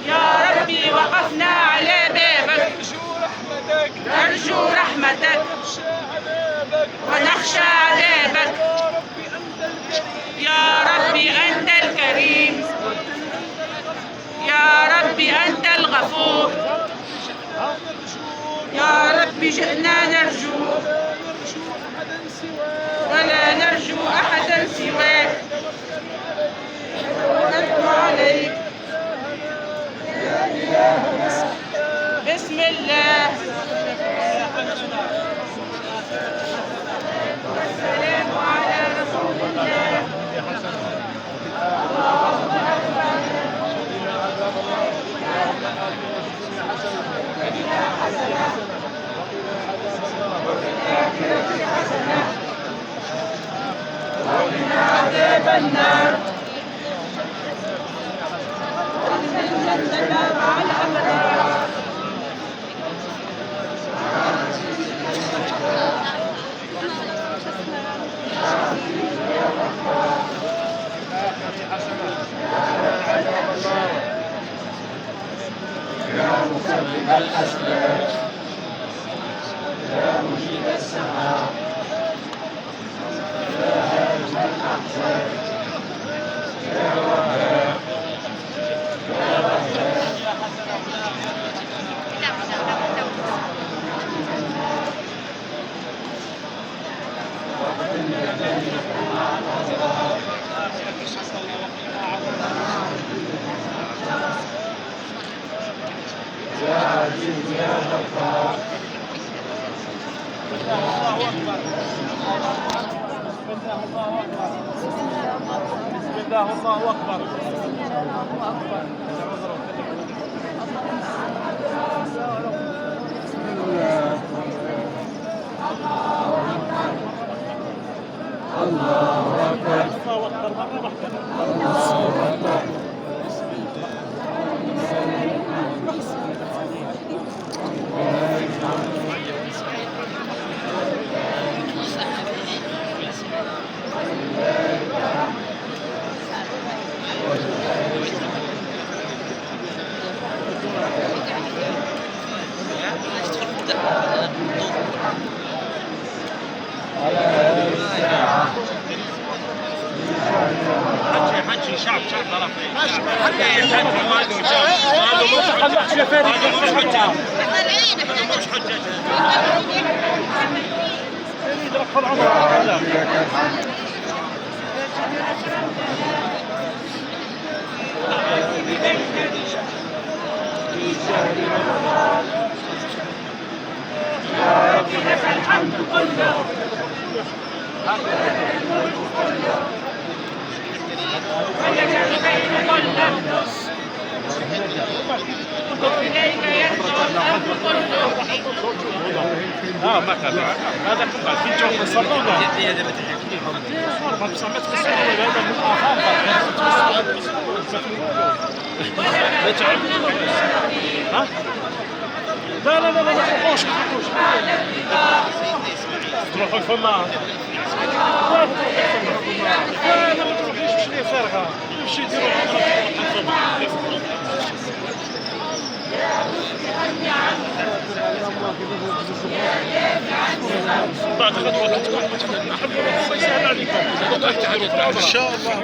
يا ربي وقفنا على بابك نرجو رحمتك ونخشى عذابك يا ربي أنت الكريم يا ربي أنت الغفور يا ربي جئنا نرجو ولا نرجو أحدا سواك ونرجو عليك يا إلهنا بسم الله والسلام على رسول الله وقنا عذاب النار وادخلنا الجنة مع الأبرار يا مسبب الأسباب يا مجيب السماء يا هادم الأحزاب يا وهاب يا وهاب يا عزيز يا غفار الله أكبر بسم الله الله أكبر الله أكبر حجي شعب طرف حجي مش حجة يدخل عمره يا رب لك الحمد كله ولك الخير كله وإليك يرجع الأمر كله. مثلا هذا كله في جو الصالون ما بسمعت في الصالون هذا من الآخر ها لا لا لا لا خوش تروحوا فما لا ما تروحيش تشري فارغة يمشي يديروا يا بعد غدوة تكون مثلا نحن سهل عليكم إن شاء الله.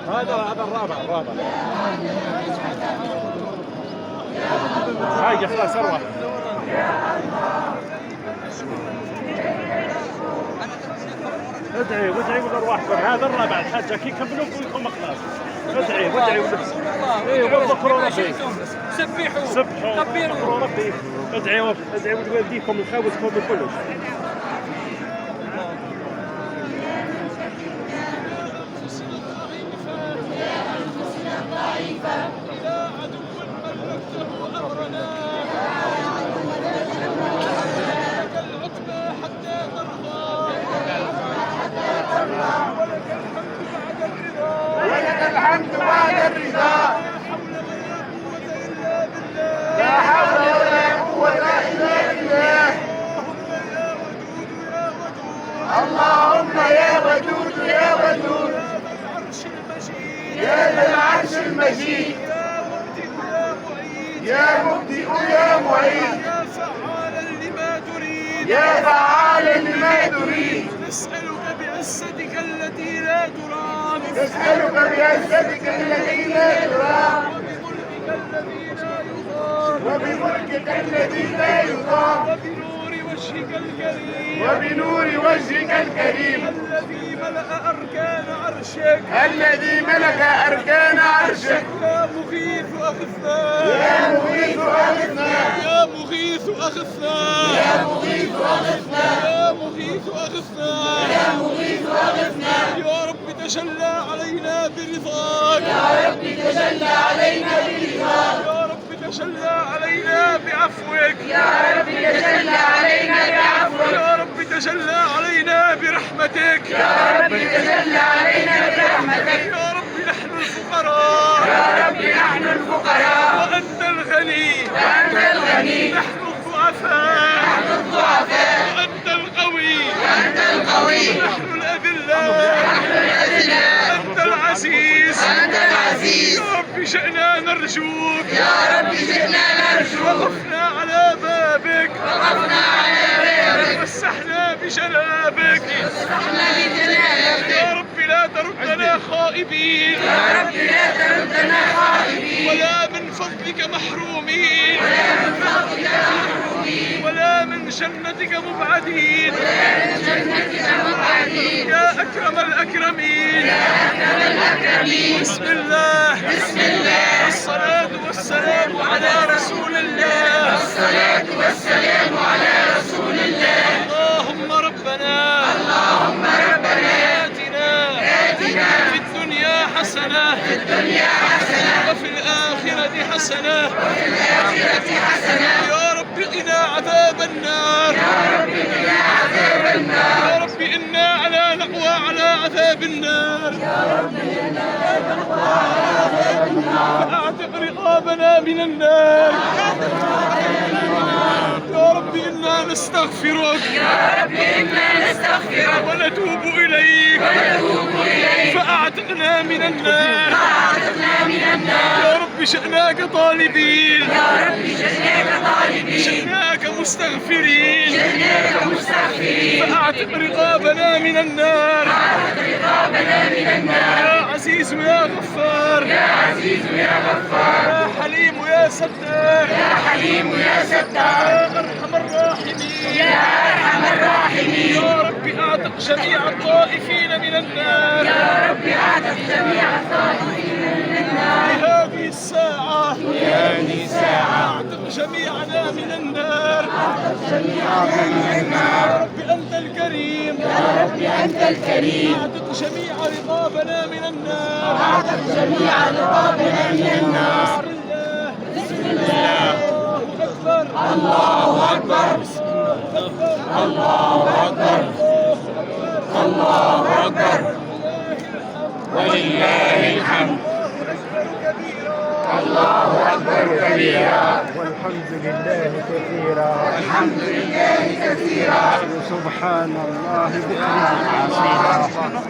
هذا الرابع هاي خلاص أروح. ادعي بالارواحكم. هذا الرابع الحاج كي كملوا كلكم خلاص. ادعي وذكروا ربي. سبحوا كبروا ربي. ادعي لوالديكم لخاوتكم لكلش. ولك الحمد بعد الرضا. لا حول ولا قوة إلا بالله. اللهم يا ودود يا ودود يا ذا العرش المجيد يا مبدئ يا معيد يا فعالا لما تريد. نسألك بعزتك التي لا ترام نسألك بعزتك التي لا ترام وبملكك الذي لا يقام وبنور وجهك الكريم الذي ملأ أركان عرشك يا مغيث أغثنا يا مغيث أغثنا يا مغيث أغثنا يا مغيث أغثنا يا مغيث أغثنا يا مغيث أغثنا. يا رب تجلى علينا برضاك يا رب تجلى علينا برضاك. يا رب تجلى علينا بعفوك يا رب تجلى علينا بعفوك. يا رب تجلى علينا برحمتك يا رب تجلى علينا برحمتك. يا رب نحن الفقراء يا رب نحن الفقراء وأنت الغني وأنت الغني. نحن الضعفاء نحن الضعفاء وأنت القوي وأنت القوي. نحن الأذلاء نحن الأذلاء أنت العزيز وأنت العزيز. يا رب شئنا نرجوك يا رب جئنا نرجوك وقفنا على بابك وقفنا على بابك ومسحنا بجنابك وفرحنا بجنابك. يا رب لا تردنا خائبين يا رب لا تردنا خائبين ولا من فضلك محرومين ولا من فضلك محرومين ولا من جنتك مبعدين ولا من جنتك مبعدين. يا أكرم الأكرمين أكرم الأكرمين. بسم الله بسم الله. الصلاة والسلام على رسول الله الصلاة والسلام على رسول الله. اللهم ربنا آتنا في الدنيا حسنة وفي الآخرة حسنة يا رب قنا عذاب النار يا رب إنا على نقوى على عذاب النار فأعتق رقابنا من النار يا رب إنا نستغفرك يا رب إنا نستغفرك ونتوب إليك فأعتقنا من النار فأعتقنا من النار. يا رب شأناك طالبين يا رب جئناك طالبين شأناك مستغفرين جئناك مستغفرين. فأعتق رقابنا من النار رقابنا من النار. يا عزيز يا غفار يا عزيز يا غفار. يا حليم يا ستار يا حليم يا ستار. يا أرحم الراحمين يا أرحم الراحمين. يا رب أعتق جميع الطائفين من النار يا رب أعتق جميع الطائفين من النار. في هذه الساعة أعتق جميعنا من النار يا رب أنت الكريم أنت الكريم. أعتق جميع رقابنا من النار أعتق جميع رقابنا من النار. بسم الله الله أكبر الله أكبر الله أكبر ولله الحمد. الله أكبر كبيرا والحمد لله كثيرا والحمد لله كثيرا سبحان الله بحمده وعصيلا.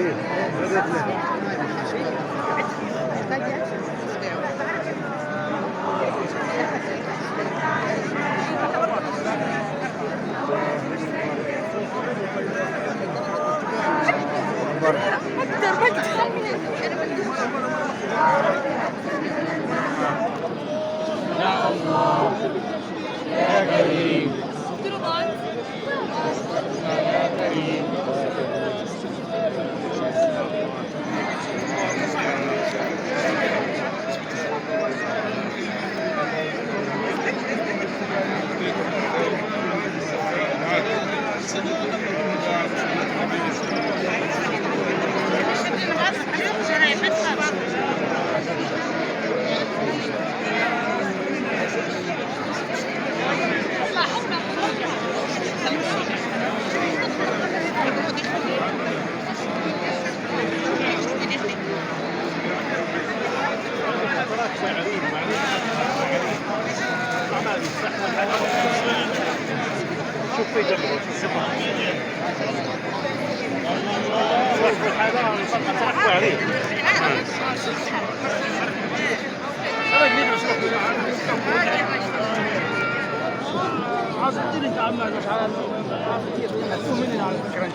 طيب يا الله يا كريم يا كريم شوف في جبهه صاحب الحالة صاحب عليه عاصم انت عمال مش على مني على فكره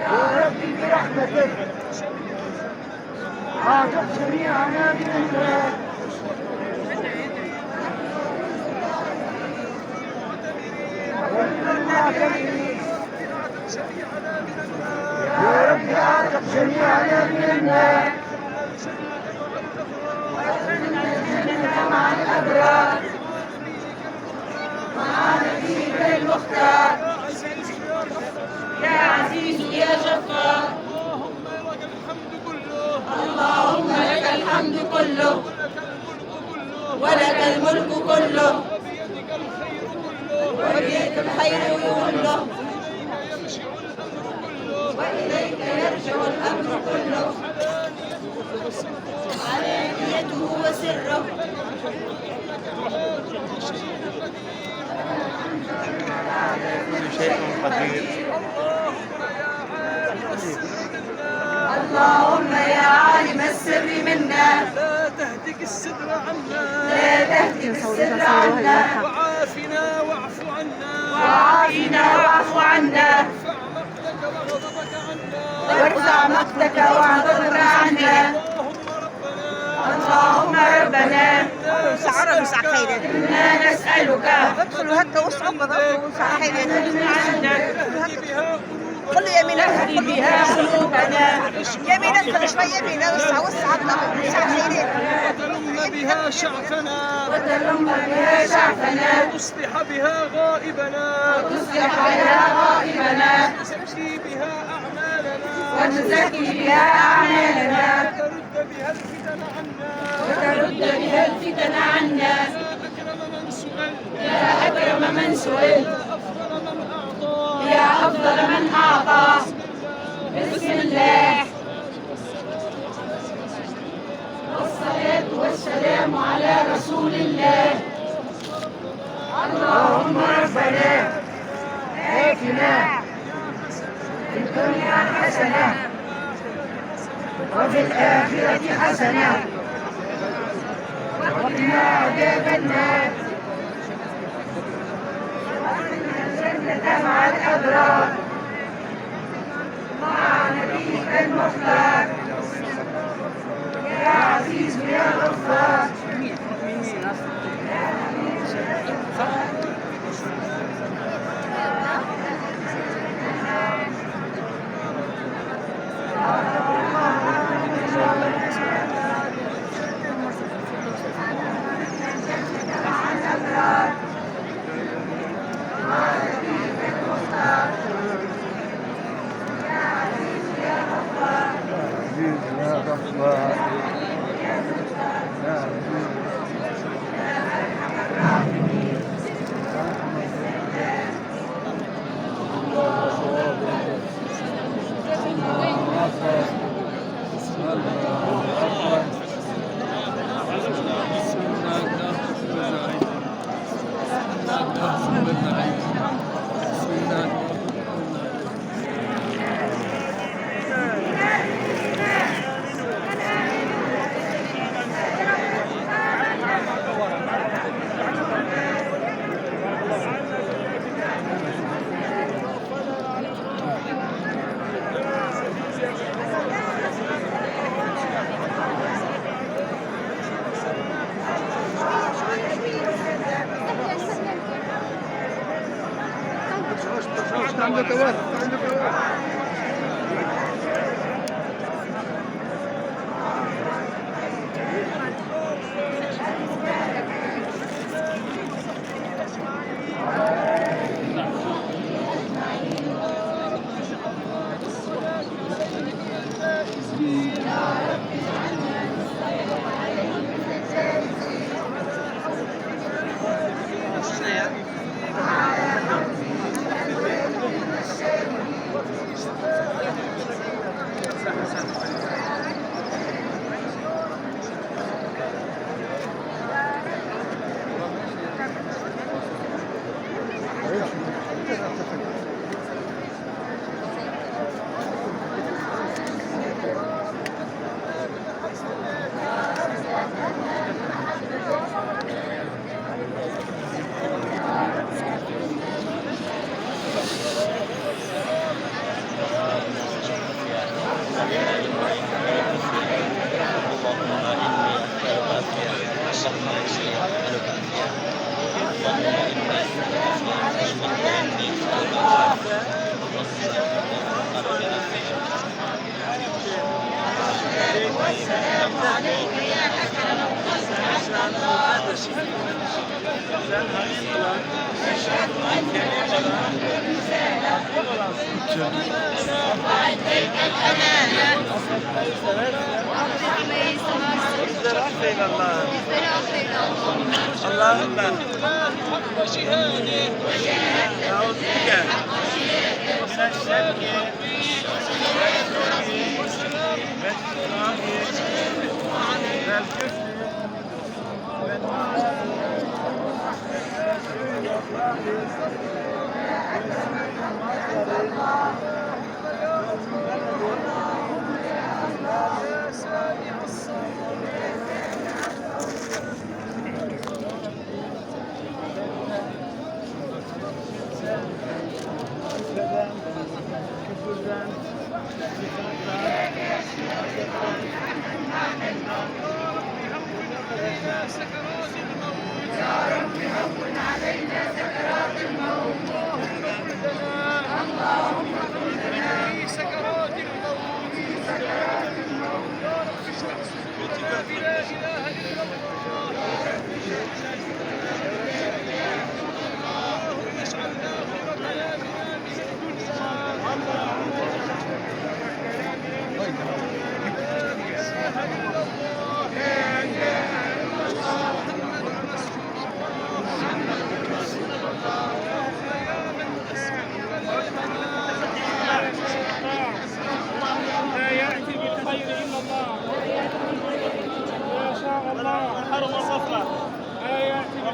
يا ربي برحمتك عاقب جميعنا بالله يا رب عاقب جميعنا من النار وادخلنا مع الابرار مع نبيك المختار يا عزيز يا جبار اللهم لك الحمد كله ولك الملك كله وبيدك الخير كله وإليك يرجع الأمر كله علانيته وسره شيء قدير اللهم يا عالم السر منا لا تهتك الستر عنا لا تهتك السر عنا وعافنا واعف عنا وعافنا واعف عنا وارفع مقتك وغضبك عنا اللهم ربنا إنا نسألك قل يمينا تهدي بها قلوبنا يمينا شوي يمينا وسع وتلم بها شعثنا وتلم بها شعبنا وتصلح بها غائبنا وتصلح بها غائبنا وتزكي بها أعمالنا وتزكي بها أعمالنا وترد بها الفتن عنا وترد بها الفتن عنا يا أكرم من سئل يا أفضل من أعطى بسم الله والصلاة والسلام على رسول الله اللهم ربنا آتنا في الدنيا حسنة وفي الآخرة حسنة وقنا عذاب النار وادخلنا الجنة مع الأبرار مع نبينا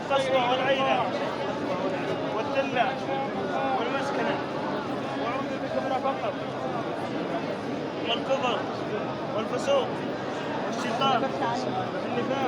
والقسوة والعيلة والذلة والمسكنة وأعوذ بك من الفقر والكفر والفسوق والشيطان والنفاق